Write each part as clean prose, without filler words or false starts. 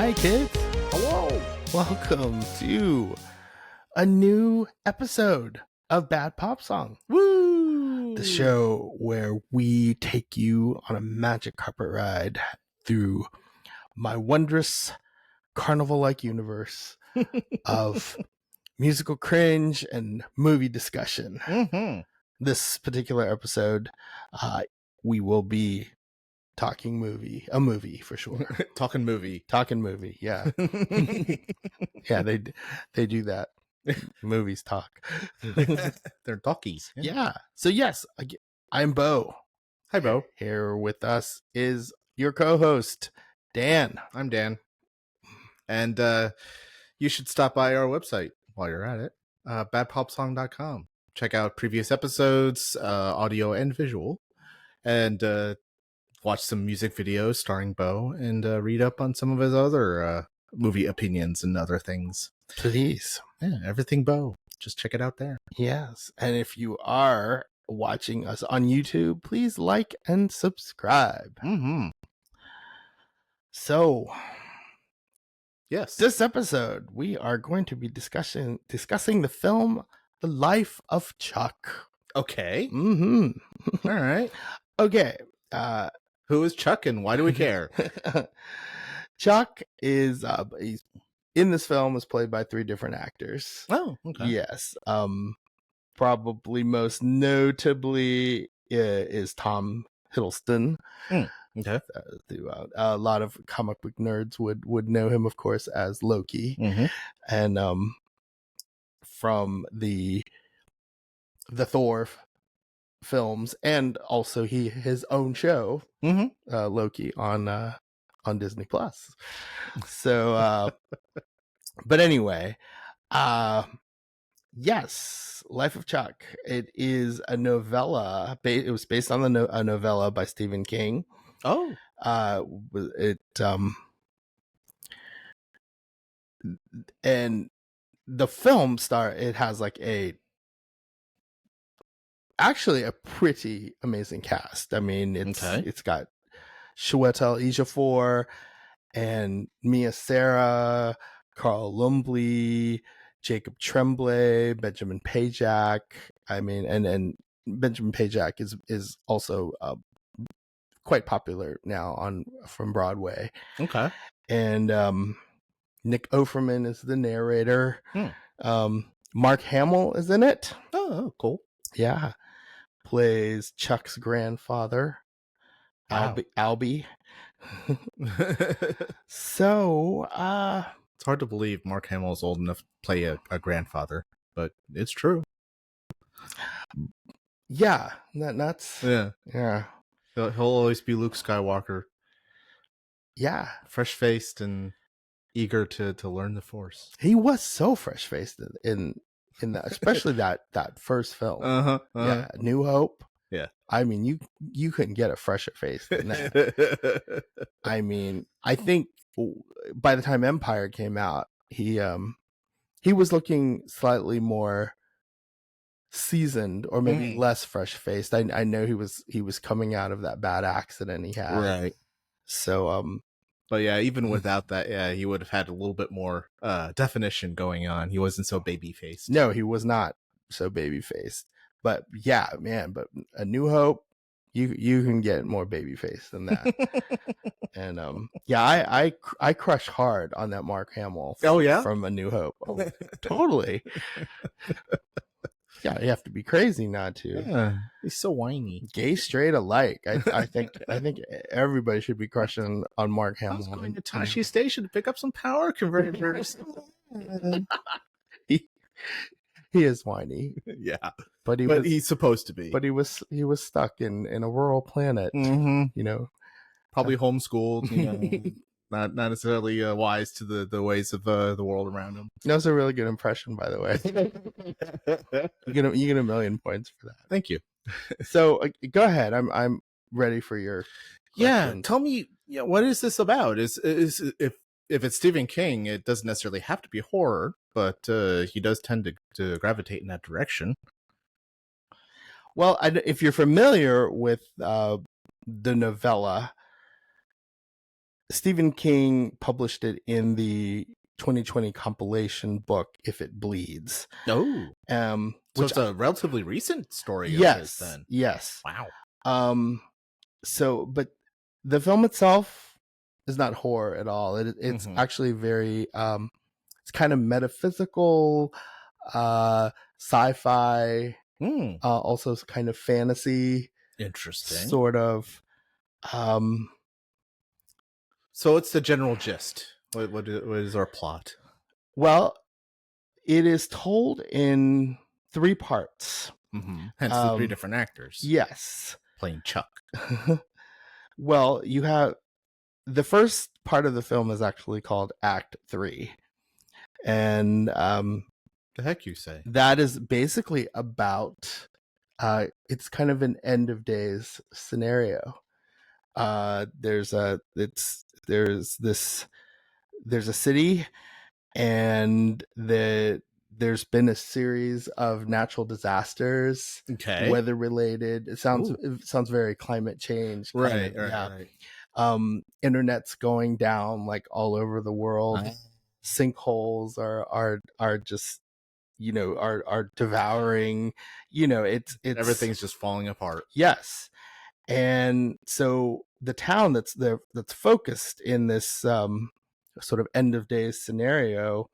Hi, kids. Hello. Welcome to a new episode of Bad Pop Song. Woo! The show where we take you on a magic carpet ride through my wondrous carnival-like universe of musical cringe and movie discussion. Mm-hmm. This particular episode, we will be talking a movie for sure. Talking movie. Yeah. Yeah, they do that. Movies talk. They're talkies. Yeah. So yes, I'm Bo. Hi, Bo. Here with us is your co-host, Dan. I'm Dan. And you should stop by our website while you're at it. badpopsong.com. Check out previous episodes, audio and visual. And watch some music videos starring Bo and read up on some of his other movie opinions and other things. Please. Yeah, everything Bo. Just check it out there. Yes. And if you are watching us on YouTube, please like and subscribe. Mm-hmm. So, yes, this episode, we are going to be discussing the film The Life of Chuck. Okay. Mm-hmm. All right. Okay. Who is Chuck and why do we care? Chuck is he's in this film is played by 3 different actors. Oh, okay. Yes. Probably most notably is Tom Hiddleston. Okay. Throughout a lot of comic book nerds would know him, of course, as Loki. Mm-hmm. And from the Thor films, and also his own show, Loki on Disney Plus. So but anyway, yes, Life of Chuck. It is a novella. It was based on a novella by Stephen King. Oh, and the film it has like actually a pretty amazing cast. I mean, it's got Chiwetel Ejiofor and Sara, Carl Lumbly, Jacob Tremblay, Benjamin Pajak. I mean, and Benjamin Pajak is also quite popular now from Broadway. Okay. And Nick Offerman is the narrator. Mark Hamill is in it. Oh, cool. Yeah. Plays Chuck's grandfather, Wow. Albie. So, it's hard to believe Mark Hamill is old enough to play a grandfather, but it's true. Yeah, that's yeah. He'll always be Luke Skywalker. Yeah, fresh-faced and eager to learn the Force. He was so fresh-faced in that, especially that first film. Yeah, New Hope. Yeah, I mean, you couldn't get a fresher face than that. I mean, I think by the time Empire came out, he was looking slightly more seasoned, or maybe less fresh-faced. I know he was coming out of that bad accident he had. Right. So but yeah, even without that, yeah, he would have had a little bit more definition going on. He wasn't so baby-faced. No, he was not so baby-faced. But yeah, man, but A New Hope, you can get more baby-faced than that. And yeah, I crush hard on that Mark Hamill. Oh yeah, from A New Hope. Oh, totally. Yeah, you have to be crazy not to. Yeah, he's so whiny. Gay, straight alike. I think everybody should be crushing on Mark Hamill. I was going to Tashi Station to pick up some power converters. He is whiny. Yeah, but he's supposed to be. But he was stuck in a rural planet. You know, probably homeschooled. You know, not necessarily wise to the ways of the world around him. That was a really good impression, by the way. you get a million points for that. Thank you. So go ahead. I'm ready for your questions. Yeah. Tell me, what is this about? Is if it's Stephen King, it doesn't necessarily have to be horror, but he does tend to gravitate in that direction. Well, if you're familiar with the novella, Stephen King published it in the 2020 compilation book If It Bleeds. Oh, so which it's a relatively recent story of his then. Yes. Wow. So, but the film itself is not horror at all. It's actually very, it's kind of metaphysical, sci-fi, also kind of fantasy. Interesting. Sort of. So what's the general gist? What is our plot? Well, it is told in 3 parts. Hence the 3 different actors. Yes. Playing Chuck. Well, you have the first part of the film is actually called Act 3. And the heck you say? That is basically about it's kind of an end of days scenario. There's a city, and there's been a series of natural disasters, weather related. It sounds very climate change. Right. Internet's going down like all over the world. Sinkholes are just, are devouring, it's everything's just falling apart. Yes. And so the town that's focused in this sort of end of days scenario,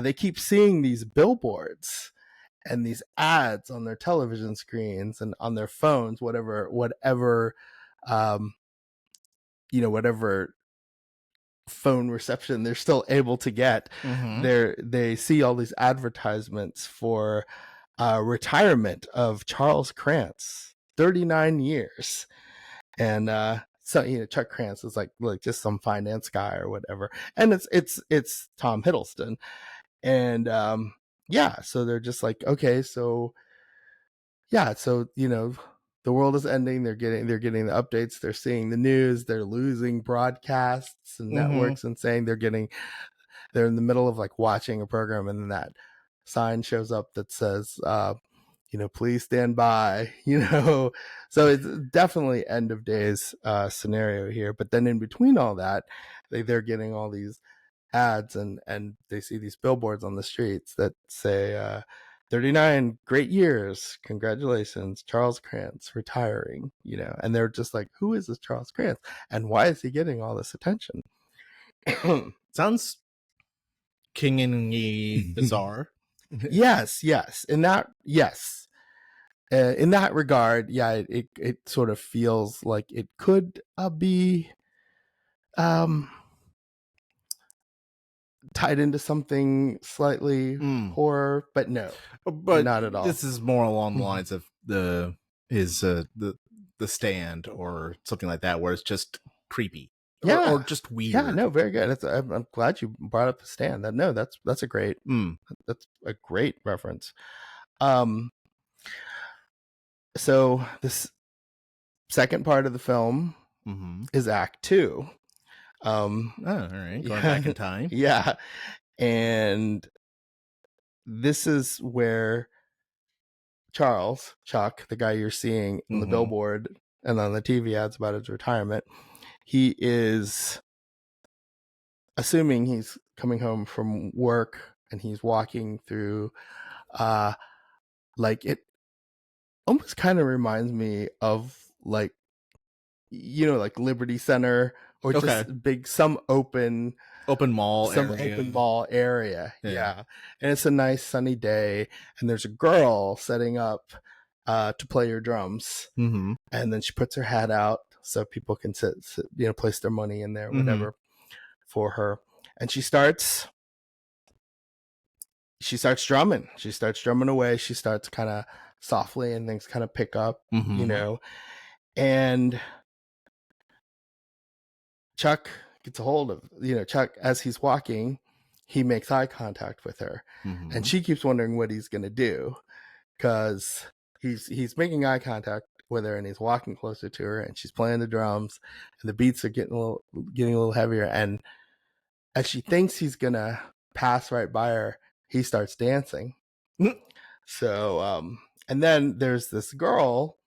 they keep seeing these billboards and these ads on their television screens and on their phones, whatever whatever phone reception they're still able to get. They see all these advertisements for retirement of Charles Krantz, 39 years. And so Chuck Krantz is like just some finance guy or whatever, and it's Tom Hiddleston. And so they're just like, okay, so the world is ending. They're getting the updates. They're seeing the news. They're losing broadcasts and networks, and saying they're in the middle of like watching a program, and then that sign shows up that says, please stand by. So it's definitely end of days scenario here. But then in between all that, they're getting all these ads, and they see these billboards on the streets that say 39 great years, congratulations, Charles Krantz retiring, and they're just like, who is this Charles Krantz and why is he getting all this attention? Sounds King-y bizarre. Yes. In that regard, it sort of feels like it could be tied into something slightly horror, but no, but not at all. This is more along the lines of the Stand or something like that, where it's just creepy, or just weird. Yeah, no, very good. I'm glad you brought up The Stand. That's a great that's a great reference. So this second part of the film is Act 2. All right, going back in time. Yeah, and this is where Chuck, the guy you're seeing on the billboard and on the TV ads about his retirement, he is assuming he's coming home from work, and he's walking through like, it almost kind of reminds me of like Liberty Center, or just some open mall area. Yeah. And it's a nice sunny day, and there's a girl setting up to play your drums, and then she puts her hat out so people can sit place their money in there, whatever, for her. And she starts drumming. She starts drumming away. She starts kind of softly, and things kind of pick up, and Chuck gets a hold of, Chuck, as he's walking, he makes eye contact with her, and she keeps wondering what he's going to do, because he's making eye contact with her, and he's walking closer to her, and she's playing the drums, and the beats are getting a little heavier. And as she thinks he's going to pass right by her, he starts dancing. So, and then there's this girl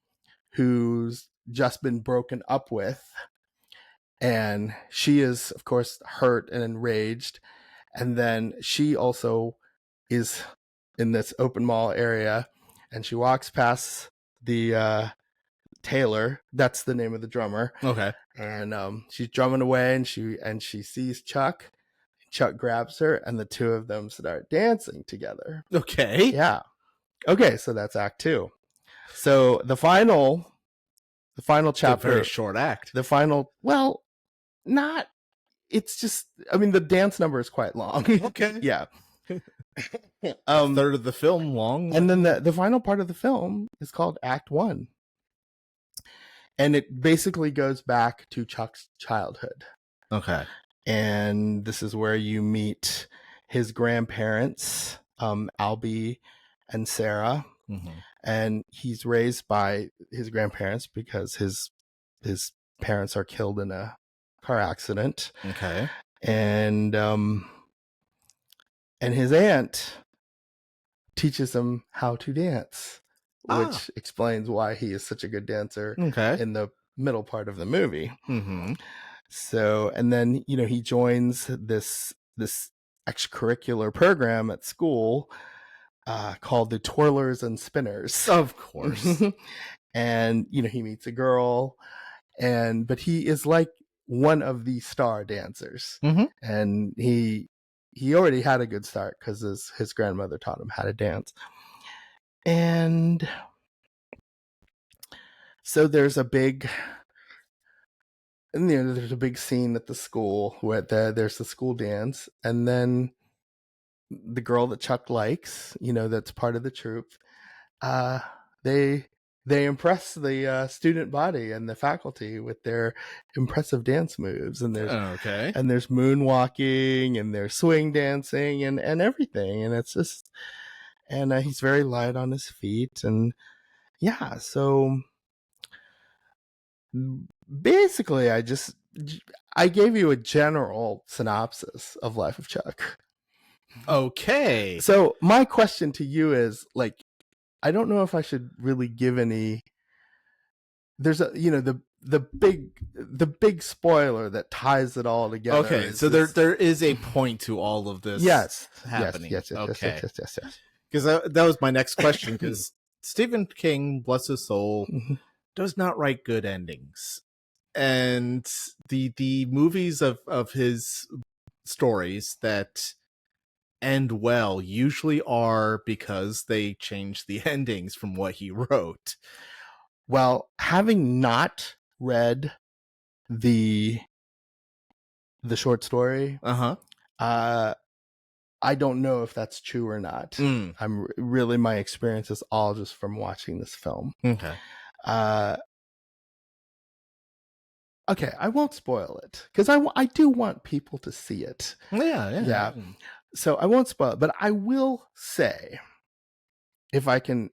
who's just been broken up with, And she is, of course, hurt and enraged. And then she also is in this open mall area, and she walks past the Taylor. That's the name of the drummer. Okay. And she's drumming away, and she sees Chuck. Chuck grabs her, and the two of them start dancing together. Okay. Yeah. Okay, so that's Act 2. So the final chapter, it's a very short act. The final, well, not. It's just, I mean, the dance number is quite long. Okay. Yeah. A third of the film long. And then the final part of the film is called Act 1. And it basically goes back to Chuck's childhood. Okay. And this is where you meet his grandparents, Albie and Sara. Mm-hmm. And he's raised by his grandparents because his parents are killed in a car accident. Okay. And his aunt teaches him how to dance, which explains why he is such a good dancer in the middle part of the movie. Mm-hmm. So, and then, he joins this extracurricular program at school called the Twirlers and Spinners. Of course. And, he meets a girl, but he is like one of the star dancers. Mm-hmm. And he already had a good start because his grandmother taught him how to dance. And so there's a big scene at the school where there's the school dance, and then the girl that Chuck likes, that's part of the troupe, they impress the student body and the faculty with their impressive dance moves, and there's moonwalking and there's swing dancing and everything, and it's just, and he's very light on his feet, and yeah, so basically I gave you a general synopsis of Life of Chuck. Okay. So my question to you is, like, I don't know if I should really give any. There's a the big spoiler that ties it all together. Okay, so there is a point to all of this. Yes, happening. Yes. Because that was my next question. Because Stephen King, bless his soul, does not write good endings, and the movies of his stories that end well usually are because they change the endings from what he wrote. Well, having not read the short story, I don't know if that's true or not. I'm really, my experience is all just from watching this film. Okay. Okay, I won't spoil it because I do want people to see it. Yeah. So I won't spoil it, but I will say, if I can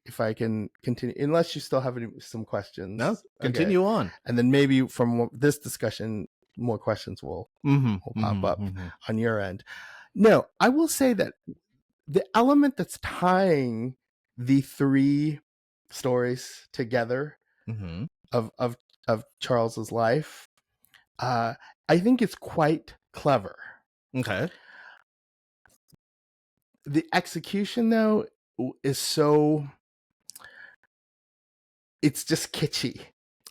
continue, unless you still have some questions. No, continue on, and then maybe from this discussion, more questions will pop up on your end. No, I will say that the element that's tying the three stories together of Charles's life, I think it's quite clever. Okay. The execution, though, is so, it's just kitschy.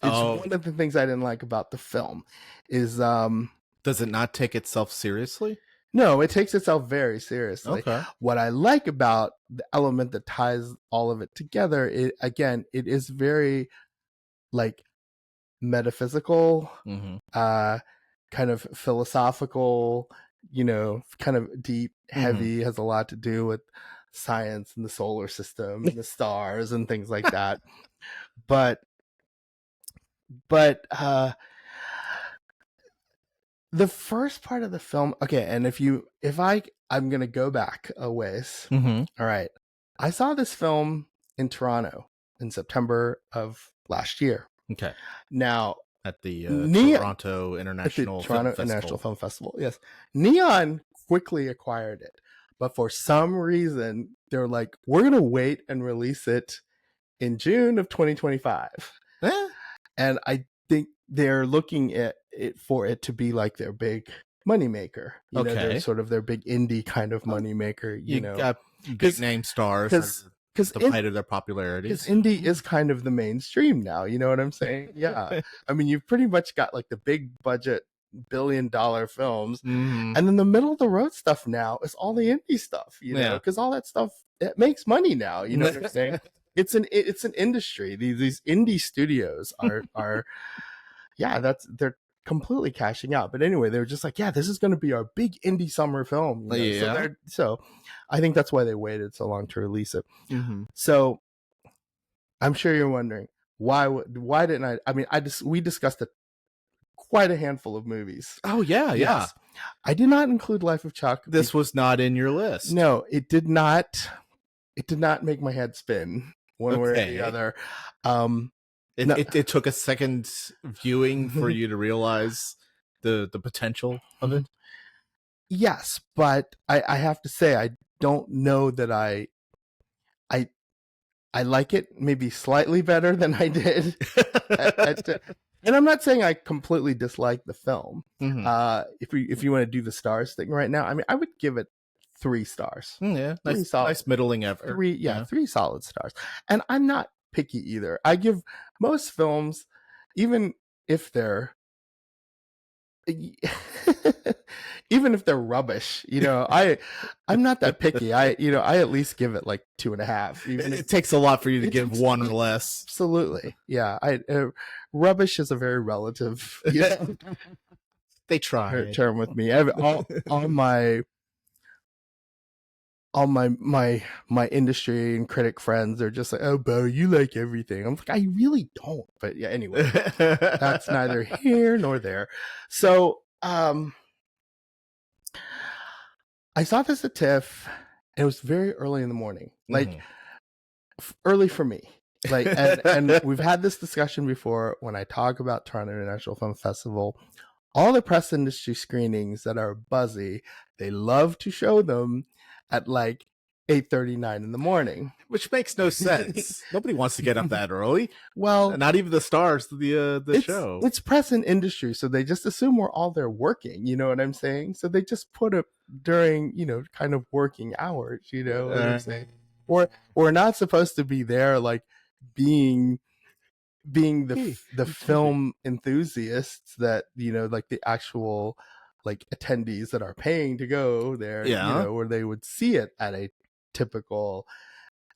It's one of the things I didn't like about the film is does it not take itself seriously? No, it takes itself very seriously. Okay. What I like about the element that ties all of it together, it is very, like, metaphysical, kind of philosophical, kind of deep, heavy, has a lot to do with science and the solar system and the stars and things like that. But the first part of the film, okay, and I'm gonna go back a ways. All right, I saw this film in Toronto in September of last year. Okay, now at the Toronto International Film Festival. Yes, Neon quickly acquired it, but for some reason they're like, we're gonna wait and release it in June of 2025. And I think they're looking at for it to be like their big moneymaker. You know, they're Okay. sort of their big indie kind of moneymaker, you know. got big name stars because the height of their popularity. Because indie is kind of the mainstream now, you know what I'm saying? Yeah. I mean, you've pretty much got like the big budget $1 billion films, Mhm. and then the middle of the road stuff now is all the indie stuff, you know, because all that stuff, it makes money now, you know what I'm saying? It's an industry. These indie studios are yeah, they're completely cashing out. But anyway, they were just like, yeah, this is going to be our big indie summer film. You know? So I think that's why they waited so long to release it. Mm-hmm. So I'm sure you're wondering why didn't I? I mean, we discussed quite a handful of movies. Oh yeah, yeah. I did not include Life of Chuck. This was not in your list. No, it did not. It did not make my head spin one way or the other. It took a second viewing for you to realize the potential of it. Yes, but I have to say I don't know that I like it maybe slightly better than I did. And I'm not saying I completely dislike the film. Mm-hmm. If you want to do the stars thing right now, I mean, I would give it 3 stars. Yeah, nice middling effort. 3 solid stars. And I'm not picky either. I give most films, even if they're rubbish, you know, I'm not that picky. I at least give it like 2.5. Even it takes a lot for you to give 1 or less. Absolutely, yeah. Rubbish is a very relative, you know, they try term with me. All my industry and critic friends are just like, oh, Bo, you like everything. I'm like, I really don't. But yeah, anyway, that's neither here nor there. So, I saw this at TIFF. It was very early in the morning, like early for me. Like, and we've had this discussion before when I talk about Toronto International Film Festival. All the press industry screenings that are buzzy, they love to show them at like 8:39 in the morning, which makes no sense. Nobody wants to get up that early. Well, not even the stars of the show. It's press and industry, so they just assume we're all there working. You know what I'm saying? So they just put it during, you know, kind of working hours. You know what I'm saying? Or we're not supposed to be there like being the film enthusiasts that, you know, like the actual like attendees that are paying to go there, you know, where they would see it at a typical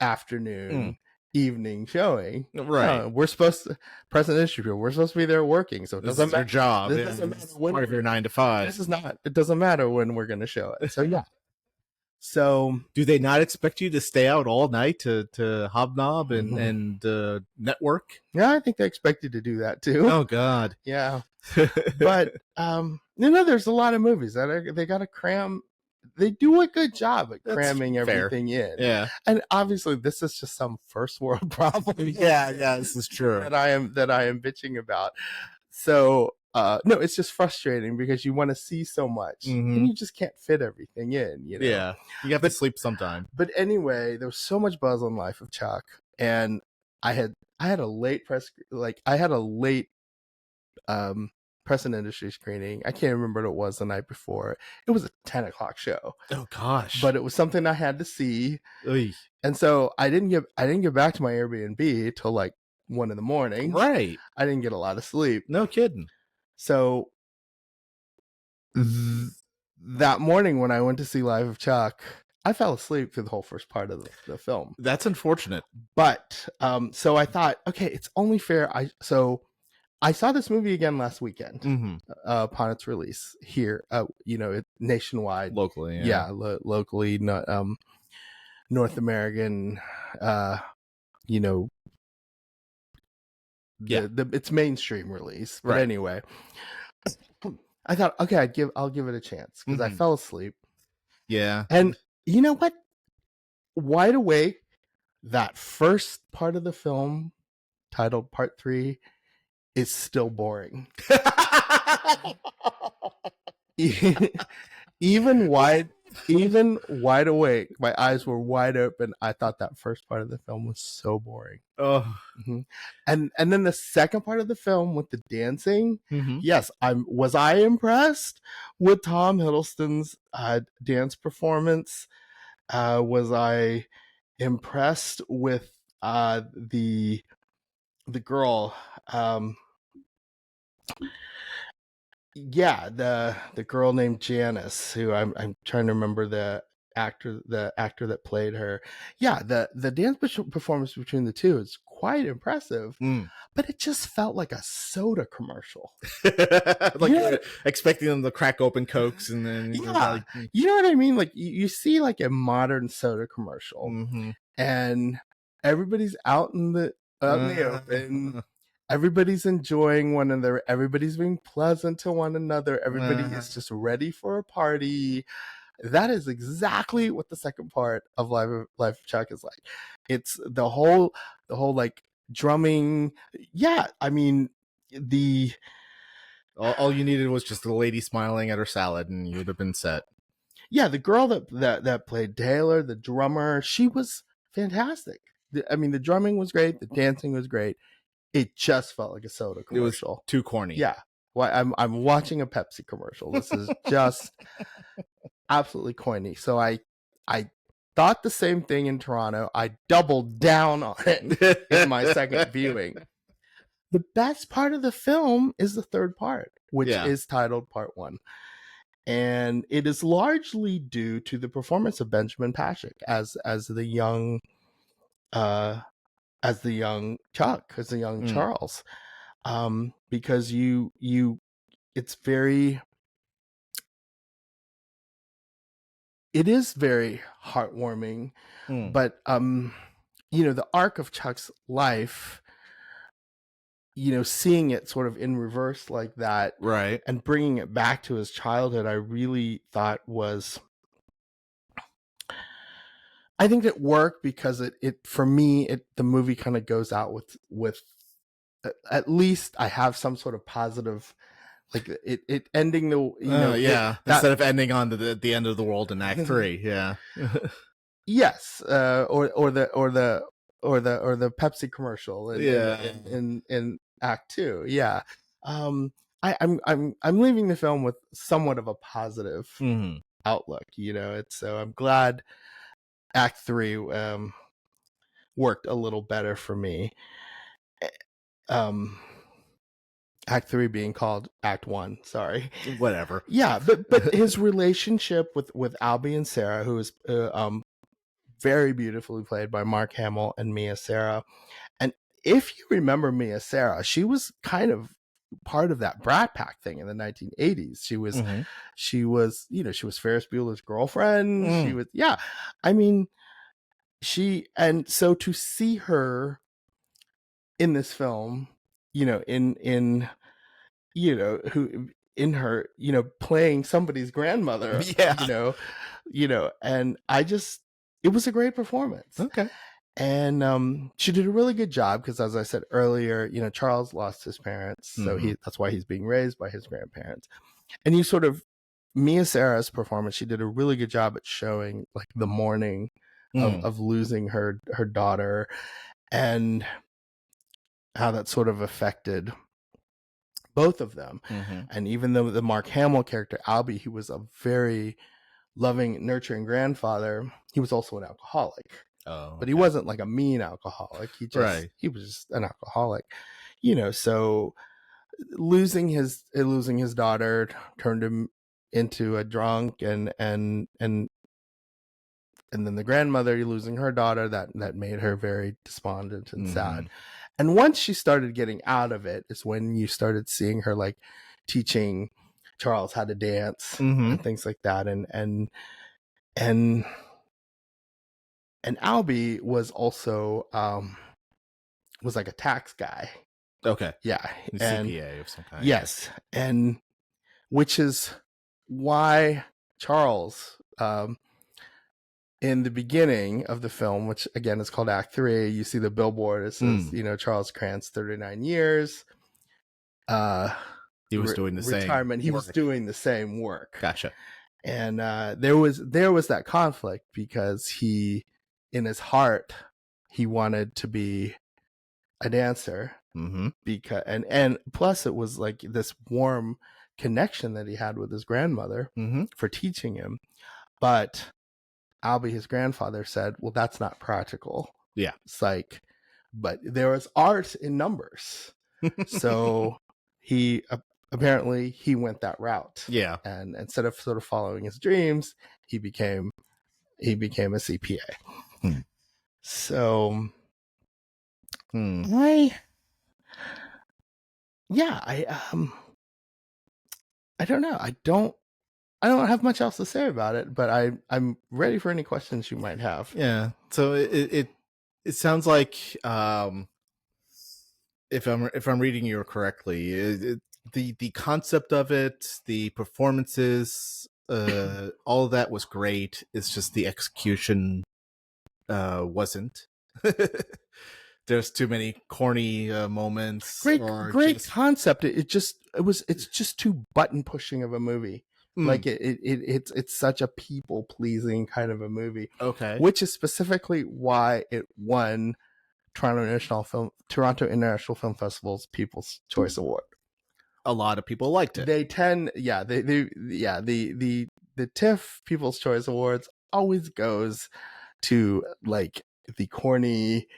afternoon evening showing. Right. We're supposed to present industry. We're supposed to be there working. So it doesn't matter. Your job. This doesn't matter when part of your 9 to 5. This is not. It doesn't matter when we're going to show it. So yeah. So do they not expect you to stay out all night to hobnob and network? Yeah, I think they expect you to do that too. Oh God. Yeah. But you know, there's a lot of movies that they got to cram. They do a good job at cramming everything in. Yeah. And obviously this is just some first world problem. Yeah, this is true. That I am bitching about. So no, it's just frustrating because you want to see so much and you just can't fit everything in, you know. Yeah. You have to sleep sometime. But anyway, there was so much buzz on Life of Chuck, and I had a late press press and industry screening. I can't remember what it was the night before. It was a 10:00 show. Oh gosh. But it was something I had to see. Oy. And so I didn't get back to my Airbnb till like 1 a.m. Right. I didn't get a lot of sleep. No kidding. So that morning when I went to see Life of Chuck, I fell asleep through the whole first part of the film. That's unfortunate. But so I thought, okay, it's only fair. I saw this movie again last weekend upon its release here, you know, nationwide, locally, locally, North American, you know, it's mainstream release. But anyway, I thought, okay, I'll give it a chance because I fell asleep. Yeah, and you know what? Wide awake, that first part of the film, titled Part 3. Is still boring. Even wide Even wide awake, my eyes were wide open. I thought that first part of the film was so boring. Oh. Mm-hmm. And then the second part of the film with the dancing, Mm-hmm. yes, was I impressed with Tom Hiddleston's dance performance? Was I impressed with the girl? Yeah, the girl named Janice, who I'm trying to remember the actor that played her. Yeah, the dance performance between the two is quite impressive, but it just felt like a soda commercial. Like you're expecting them to crack open Cokes and then you know what I mean? Like you see like a modern soda commercial, and everybody's out in the open. Everybody's enjoying one another. Everybody's being pleasant to one another. Everybody is just ready for a party. That is exactly what the second part of Life of Chuck is like. It's the whole like drumming. Yeah, I mean all you needed was just a lady smiling at her salad, and you'd have been set. Yeah, the girl that played Taylor, the drummer, she was fantastic. The drumming was great. The dancing was great. It just felt like a soda commercial. It was too corny. Yeah. Well, I'm watching a Pepsi commercial. This is just absolutely corny. So I thought the same thing in Toronto. I doubled down on it in my second viewing. The best part of the film is the third part, which is titled Part 1. And it is largely due to the performance of Benjamin Pajak as the young Chuck, as the young Charles, because it is very heartwarming, but the arc of Chuck's life, seeing it sort of in reverse like that, right, and bringing it back to his childhood, I really thought I think it worked because it for me, the movie kind of goes out with at least I have some sort of positive, like it ending the instead of ending on the end of the world in Act 3. Yes, or the Pepsi commercial in Act 2. Yeah. I'm leaving the film with somewhat of a positive outlook, so I'm glad Act 3 worked a little better for me. Act 3 being called Act 1, sorry. Whatever. Yeah, but his relationship with Albie and Sara, who is very beautifully played by Mark Hamill and Mia Sara. And if you remember Mia Sara, she was kind of part of that Brat Pack thing in the 1980s. She was Ferris Bueller's girlfriend. She was, and so to see her in this film, in playing somebody's grandmother, and it was a great performance. Okay. And she did a really good job because, as I said earlier, Charles lost his parents, so that's why he's being raised by his grandparents. And Mia Sara's performance, she did a really good job at showing like the mourning of losing her daughter, and how that sort of affected both of them. And even though the Mark Hamill character Albie, he was a very loving, nurturing grandfather, he was also an alcoholic. But he wasn't like a mean alcoholic. He was just an alcoholic, so losing his daughter turned him into a drunk, and then the grandmother losing her daughter, that made her very despondent and sad. And once she started getting out of it is when you started seeing her like teaching Charles how to dance and things like that. And Albie was also was like a tax guy. Okay. Yeah. The CPA of some kind. Yes. And which is why Charles, in the beginning of the film, which again is called Act 3, you see the billboard. It says, Charles Krantz, 39 years. He was doing the retirement. same. He was doing the same work. Gotcha. And there was that conflict because he, in his heart, he wanted to be a dancer, because and plus it was like this warm connection that he had with his grandmother for teaching him. But Albie, his grandfather, said, "Well, that's not practical." Yeah, it's like, but there was art in numbers, so he apparently he went that route. Yeah, and instead of sort of following his dreams, he became a CPA. So I don't know. I don't have much else to say about it, but I'm ready for any questions you might have. Yeah. So it sounds like if I'm reading you correctly, the concept of it, the performances, all of that was great. It's just the execution wasn't. There's too many corny moments. Great concept. It's just too button pushing of a movie. Like it's such a people pleasing kind of a movie. Okay. Which is specifically why it won Toronto International Film Festival's People's Choice Award. A lot of people liked it. The TIFF People's Choice Awards always goes to like the corny,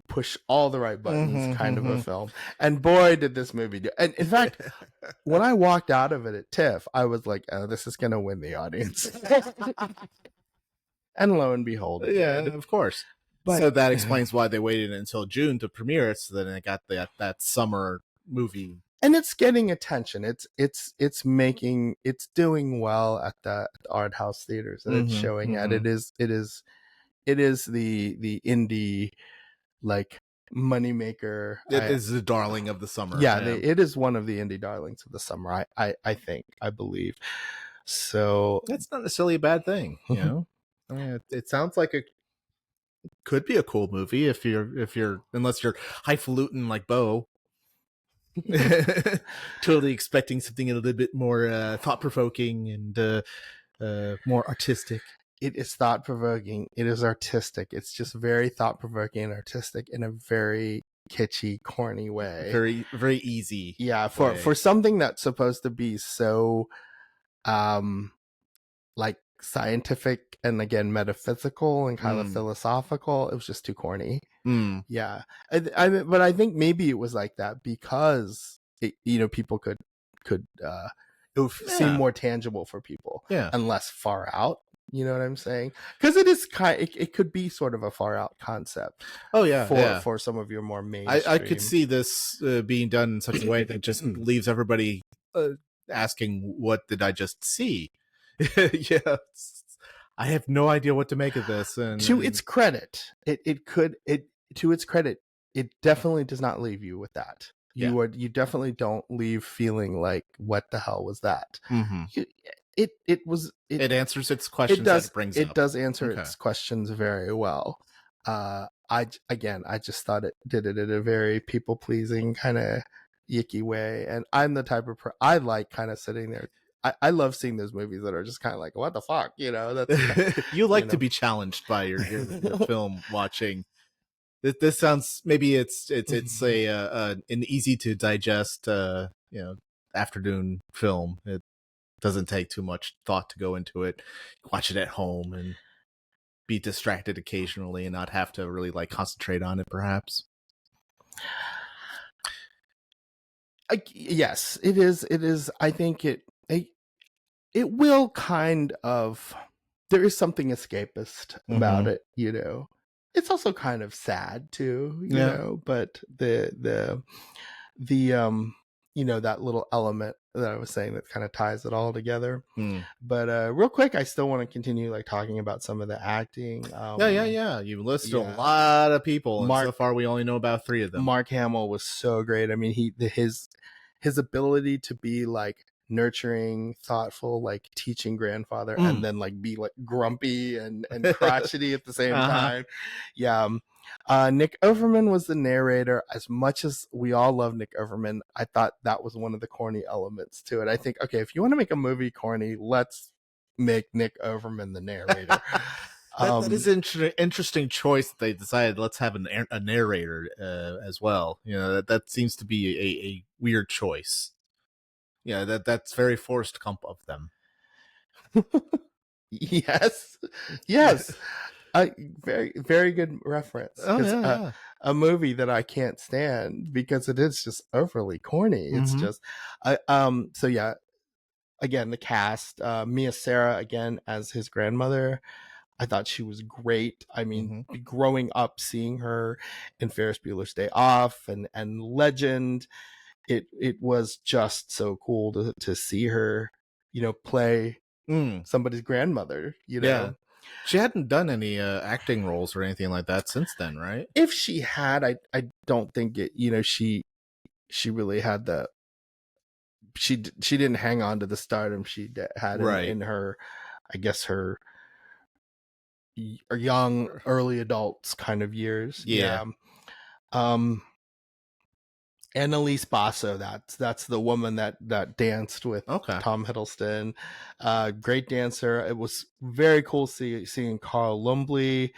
push all the right buttons kind of a film. And boy, did this movie do. And in fact, when I walked out of it at TIFF, I was like, oh, this is going to win the audience. And lo and behold. Yeah, of course. But, so that explains why they waited until June to premiere it, so then it got that summer movie. And it's getting attention. It's doing well at the art house theaters that it's showing at. It is the indie like moneymaker. It is the darling of the summer. Yeah, it is one of the indie darlings of the summer. I believe. So that's not necessarily a bad thing, you know. I mean, it sounds like it could be a cool movie if you're unless you're highfalutin like Bo. Totally expecting something a little bit more thought-provoking and more artistic. It is thought-provoking. It is artistic. It's just very thought-provoking and artistic in a very kitschy, corny way. Very, very easy. Yeah, for something that's supposed to be so like scientific and again metaphysical and kind of philosophical, it was just too corny. Yeah. But I think maybe it was like that because people could it would seem more tangible for people and less far out. You know what I'm saying? Because it is it could be sort of a far out concept. Oh yeah, for some of your more mainstream. I could see this being done in such a way that just leaves everybody asking, "What did I just see?" Yeah, I have no idea what to make of this. And to its credit, it definitely does not leave you with that. You definitely don't leave feeling like, what the hell was that? It answers its questions. It does answer its questions very well. I just thought it did it in a very people pleasing kind of yicky way, and I'm the type of I like kind of sitting there. I love seeing those movies that are just kind of like, what the fuck, That's you like to be challenged by your film watching. This sounds, maybe it's an easy to digest afternoon film. It doesn't take too much thought to go into it. Watch it at home and be distracted occasionally and not have to really like concentrate on it, perhaps. Yes, it is. I think it will kind of, there is something escapist about it, It's also kind of sad too, you know, but the that little element that I was saying that kind of ties it all together. But real quick, I still want to continue like talking about some of the acting. Yeah. You listed a lot of people, and so far we only know about 3 of them. Mark Hamill was so great. I mean, his ability to be like nurturing, thoughtful, like teaching grandfather, and then like be like grumpy and crotchety at the same time. Yeah. Nick Overman was the narrator. As much as we all love Nick Overman, I thought that was one of the corny elements to it. I think, okay, if you want to make a movie corny, let's make Nick Overman the narrator. That is an interesting choice. They decided let's have a narrator as well. You know, that seems to be a weird choice. Yeah, that's very Forrest Gump of them. Yes. Very, very good reference. Oh, yeah. A movie that I can't stand because it is just overly corny. It's just, so yeah. Again, the cast, Mia Sara again as his grandmother. I thought she was great. I mean, growing up, seeing her in Ferris Bueller's Day Off and Legend, it was just so cool to see her, you know, play somebody's grandmother. You know, yeah. She hadn't done any acting roles or anything like that since then, right? If she had, I don't think it. You know, she really had the. She didn't hang on to the stardom she had in her, I guess her young early adults kind of years. Yeah. Annalise Basso, that's the woman that danced with Tom Hiddleston. Great dancer. It was very cool seeing Carl Lumbly.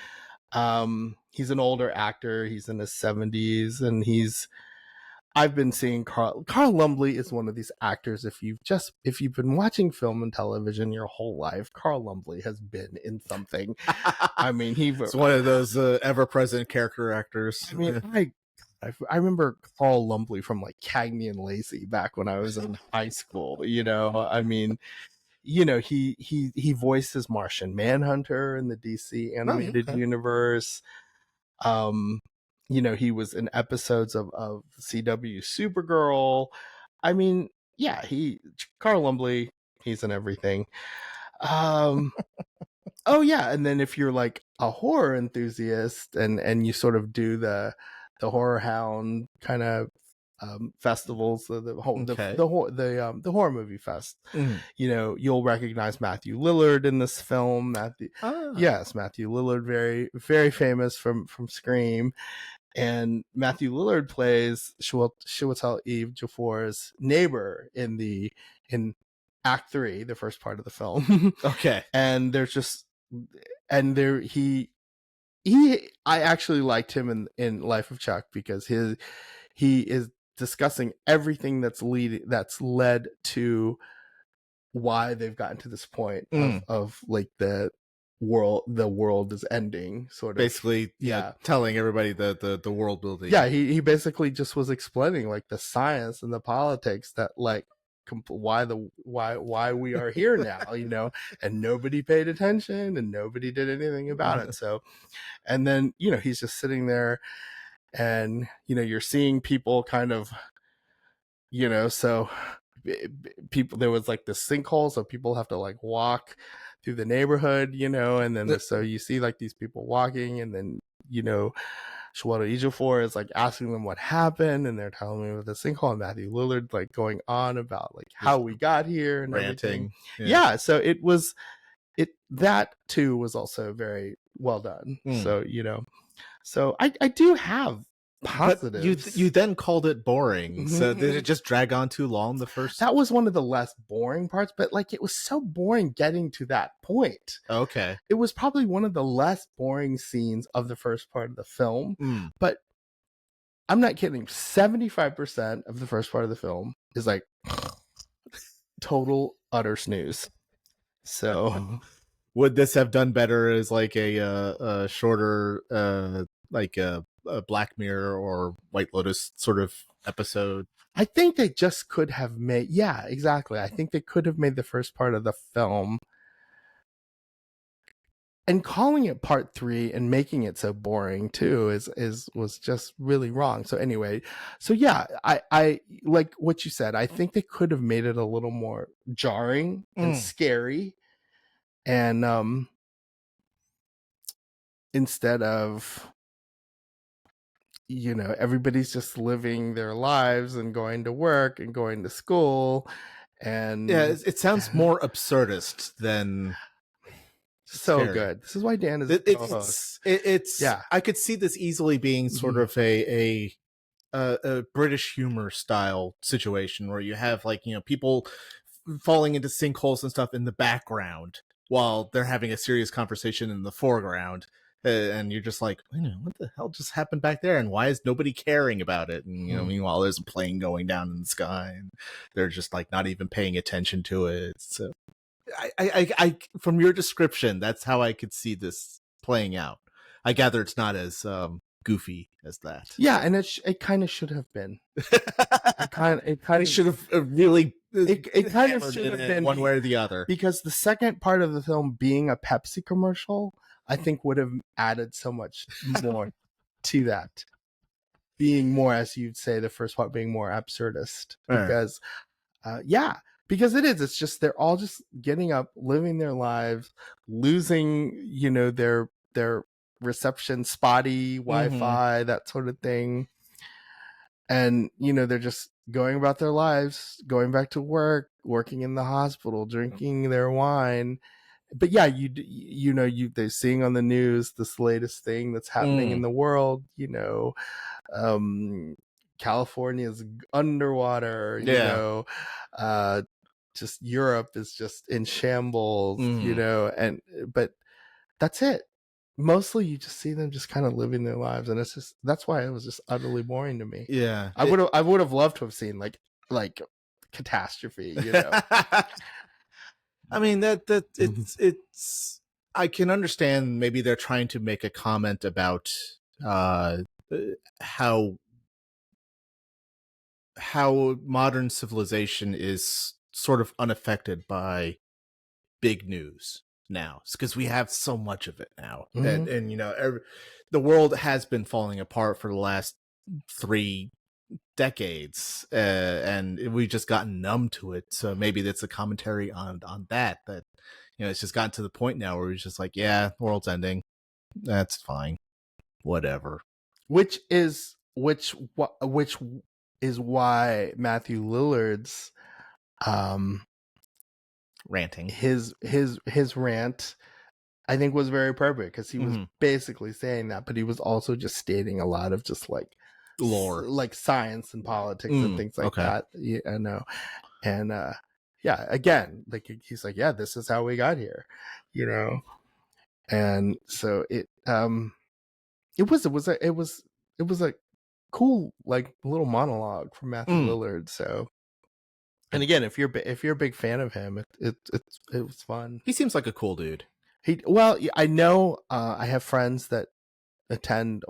He's an older actor. He's in his 70s, and I've been seeing Carl Lumbly is one of these actors. If you've been watching film and television your whole life, Carl Lumbly has been in something. I mean, he's one of those ever-present character actors. I mean, I remember Carl Lumbly from like Cagney and Lacey back when I was in high school. You know, I mean, you know, he voices Martian Manhunter in the DC animated universe. You know, he was in episodes of CW Supergirl. I mean, yeah, Carl Lumbly, he's in everything. Oh yeah, and then if you're like a horror enthusiast and you sort of do the horror hound kind of festivals, the horror movie fest, you know, you'll recognize Matthew Lillard in this film. Yes, Matthew Lillard, very, very famous from Scream. And Matthew Lillard plays Chiwetel Ejiofor's neighbor in Act 3, the first part of the film. Okay. And I actually liked him in Life of Chuck because he is discussing everything that's led to why they've gotten to this point of like the world is ending, sort of. Basically, telling everybody the world building. Yeah, he basically just was explaining like the science and the politics that like why we are here now, you know, and nobody paid attention and nobody did anything about it. So, and then, you know, he's just sitting there and, you know, you're seeing people kind of, you know, so people, there was like this sinkhole, so people have to like walk through the neighborhood, you know, and then so you see like these people walking, and then, you know, Chiwetel Ejiofor is like asking them what happened, and they're telling me about the sinkhole, and Matthew Lillard like going on about like how we got here and ranting. Yeah, so that too was also very well done. So, you know, so I do have positives. But you then called it boring. So did it just drag on too long the first? That was one of the less boring parts, but like it was so boring getting to that point. Okay. It was probably one of the less boring scenes of the first part of the film. But I'm not kidding. 75% of the first part of the film is like total utter snooze. So would this have done better as like a shorter like a Black Mirror or White Lotus sort of episode? I think they just could have made, yeah, exactly. I think they could have made the first part of the film, and calling it part 3 and making it so boring too was just really wrong. So anyway, so yeah, I like what you said. I think they could have made it a little more jarring and scary, and instead of, you know, everybody's just living their lives and going to work and going to school, And yeah, it sounds more absurdist than so scary. good. This is why Dan is a co-host. It's Yeah. I could see this easily being sort of a British humor style situation where you have like, you know, people falling into sinkholes and stuff in the background while they're having a serious conversation in the foreground. And you're just like, you know, what the hell just happened back there? And why is nobody caring about it? And, you know, meanwhile, there's a plane going down in the sky and they're just like not even paying attention to it. So I from your description, that's how I could see this playing out. I gather it's not as goofy as that. Yeah, and it kind of should have been. It kind of should have really. It kind of should have been one way or the other, because the second part of the film being a Pepsi commercial, I think would have added so much more to that. Being more, as you'd say, the first part being more absurdist, because because it is. It's just they're all just getting up, living their lives, losing, you know, their reception, spotty Wi-Fi, that sort of thing. And, you know, they're just going about their lives, going back to work, working in the hospital, drinking their wine. But yeah, they're seeing on the news this latest thing that's happening in the world, you know, California's underwater, you know, just Europe is just in shambles, you know, but that's it. Mostly you just see them just kind of living their lives, and it's just that's why it was just utterly boring to me. Yeah, I would have loved to have seen like catastrophe, you know. I mean that it's I can understand maybe they're trying to make a comment about how modern civilization is sort of unaffected by big news now, because we have so much of it now, and you know, the world has been falling apart for the last 3 decades, and we've just gotten numb to it. So maybe that's a commentary on that you know, it's just gotten to the point now where it's just like, yeah, the world's ending, that's fine, whatever. Which is why Matthew Lillard's ranting, his rant, I think, was very appropriate, because he was basically saying that, but he was also just stating a lot of just like lore, like science and politics and things like that. You know, and yeah, again, like he's like, yeah, this is how we got here, you know, and so it was a cool like little monologue from Matthew Lillard. So, and again, if you're a big fan of him, it was fun. He seems like a cool dude. I know I have friends that attend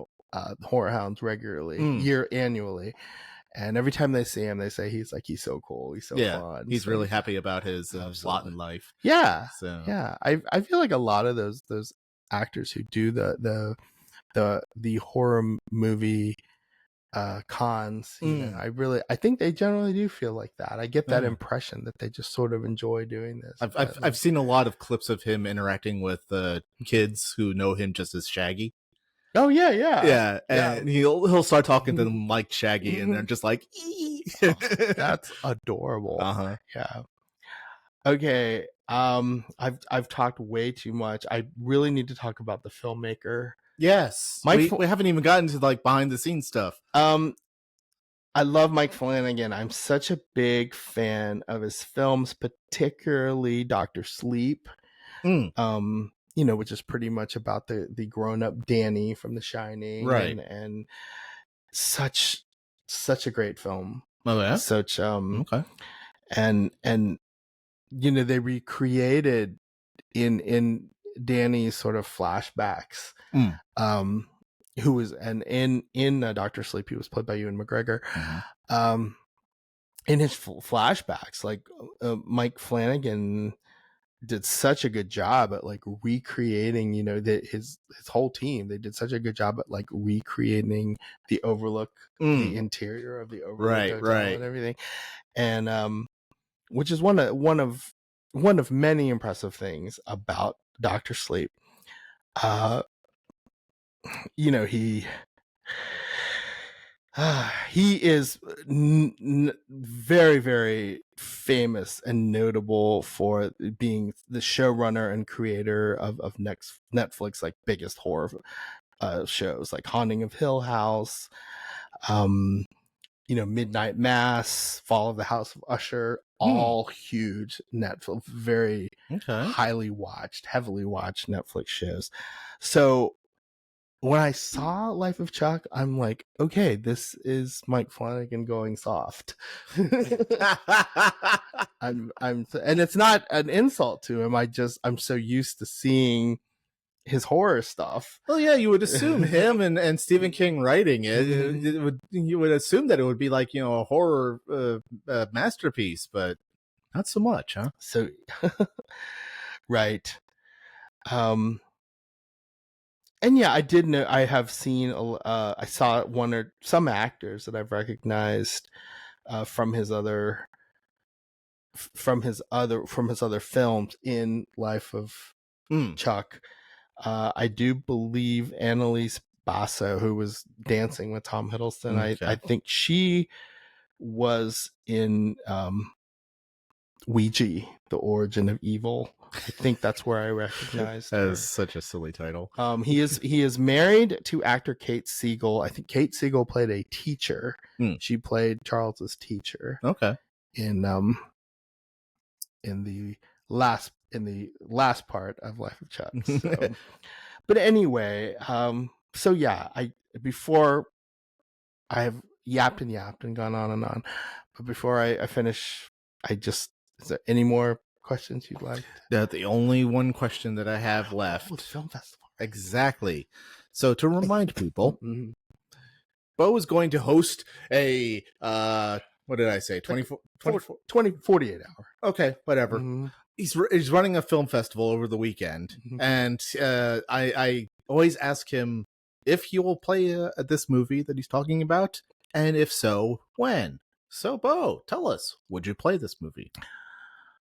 Horror Hounds regularly, annually, and every time they see him, they say he's so cool, he's so fun. He's really happy about his lot in life. Yeah, so yeah. I feel like a lot of those actors who do the horror movie cons, you know, I think they generally do feel like that. I get that impression that they just sort of enjoy doing this. I've seen a lot of clips of him interacting with kids who know him just as Shaggy. Oh yeah. And he'll start talking to them like Shaggy, and they're just like, oh, that's adorable. Yeah. Okay. I've talked way too much. I really need to talk about the filmmaker. Yes, we haven't even gotten to like behind the scenes stuff. I love Mike Flanagan. I'm such a big fan of his films, particularly Dr. Sleep. You know, which is pretty much about the grown up Danny from The Shining, right? And such a great film. Oh yeah, such okay. And you know, they recreated in Danny's sort of flashbacks. Who was in Dr. Sleep, he was played by Ewan McGregor. In his flashbacks, like Mike Flanagan did such a good job at like recreating, you know, that his whole team, they did such a good job at like recreating the Overlook, the interior of the Overlook hotel and everything, and which is one of many impressive things about Dr. Sleep. You know, He is very, very famous and notable for being the showrunner and creator of Netflix like biggest horror shows like Haunting of Hill House, Midnight Mass, Fall of the House of Usher, all huge Netflix, very heavily watched Netflix shows. So when I saw Life of Chuck, I'm like, okay, this is Mike Flanagan going soft. And it's not an insult to him. I'm so used to seeing his horror stuff. Well, yeah, you would assume him and Stephen King writing it. You would assume that it would be like, a horror masterpiece, but not so much, huh? So, right. And yeah, I did know. I have seen. I saw some actors that I've recognized from his other films in Life of Chuck. I do believe Annalise Basso, who was dancing with Tom Hiddleston. I think she was in Ouija, The Origin of Evil. I think that's where I recognized that her. is such a silly title. He is married to actor Kate Siegel. I think Kate Siegel played a teacher. She played Charles's teacher. Okay. In the last part of Life of Chuck. So. But anyway, so yeah, before I have yapped and gone on and on, but before I finish, is there any more questions you'd like? The only one question that I have left. Film festival. Exactly. So to remind people, Bo is going to host a what did I say? 48 hour. Okay, whatever. He's running a film festival over the weekend, and I always ask him if he will play this movie that he's talking about, and if so, when. So, Bo, tell us, would you play this movie?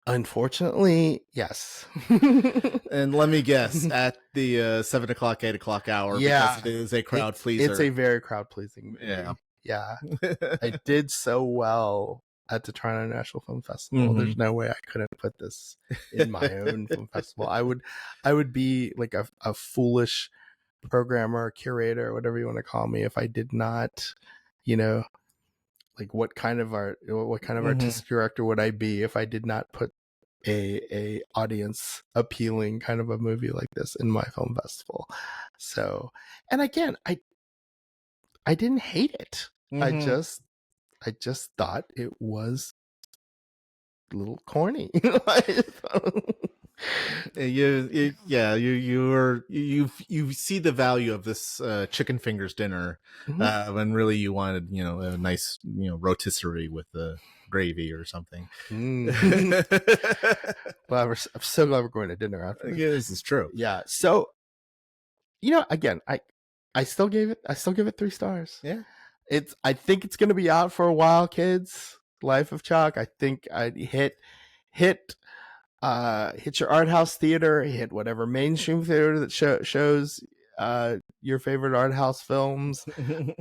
Unfortunately, yes. And let me guess, at the 7 o'clock, 8 o'clock hour, because it is a crowd pleaser. It's a very crowd pleasing movie. Yeah. I did so well at the Toronto International Film Festival. There's no way I couldn't put this in my own film festival. I would be like a foolish programmer, curator, whatever you want to call me, if I did not, like what kind of artistic director would I be if I did not put a audience appealing kind of a movie like this in my film festival. So, and again, I didn't hate it. I just thought it was a little corny. You see the value of this chicken fingers dinner when really you wanted a nice rotisserie with the gravy or something. Well, I'm so glad we're going to dinner after this. Yeah, this is true. Yeah. So again, I still gave it 3 stars. Yeah. I think it's gonna be out for a while, kids. Life of Chuck. I think I'd hit your art house theater, hit whatever mainstream theater that shows your favorite art house films.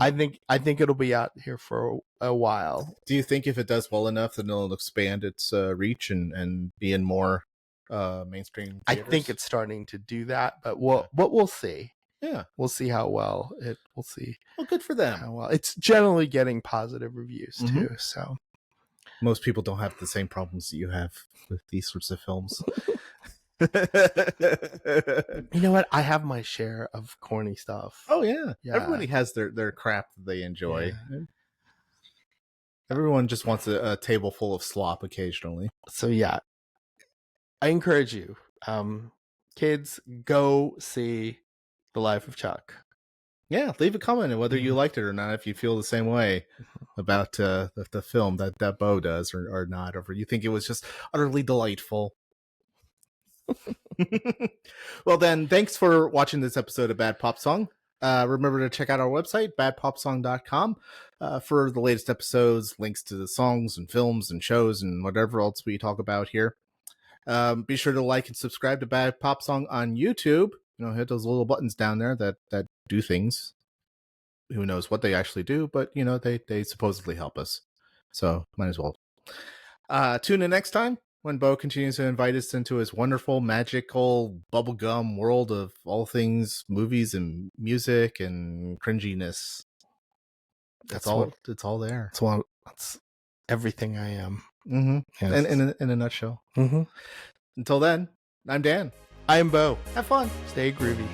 I think it'll be out here for a while. Do you think if it does well enough, then it'll expand its reach and be in more mainstream theaters? I think it's starting to do that, but we'll see. Yeah, we'll see how well it. We'll see. Well, good for them. How well it's generally getting positive reviews too. So most people don't have the same problems that you have with these sorts of films. You know what? I have my share of corny stuff. Oh yeah. Everybody has their crap that they enjoy. Yeah. Everyone just wants a table full of slop occasionally. So yeah, I encourage you, kids, go see The Life of Chuck. Yeah, leave a comment on whether you liked it or not, if you feel the same way about the film that Bo does or not, or if you think it was just utterly delightful. Well then, thanks for watching this episode of Bad Pop Song. Remember to check out our website, badpopsong.com, for the latest episodes, links to the songs and films and shows and whatever else we talk about here. Be sure to like and subscribe to Bad Pop Song on YouTube. Hit those little buttons down there that do things. who knows what they actually do, but you know, they supposedly help us. So might as well. Tune in next time when Bo continues to invite us into his wonderful, magical, bubblegum world of all things movies and music and cringiness. It's all there. That's everything I am. Mm-hmm. Yes. In a nutshell. Mm-hmm. Until then, I'm Dan. I am Bo. Have fun. Stay groovy.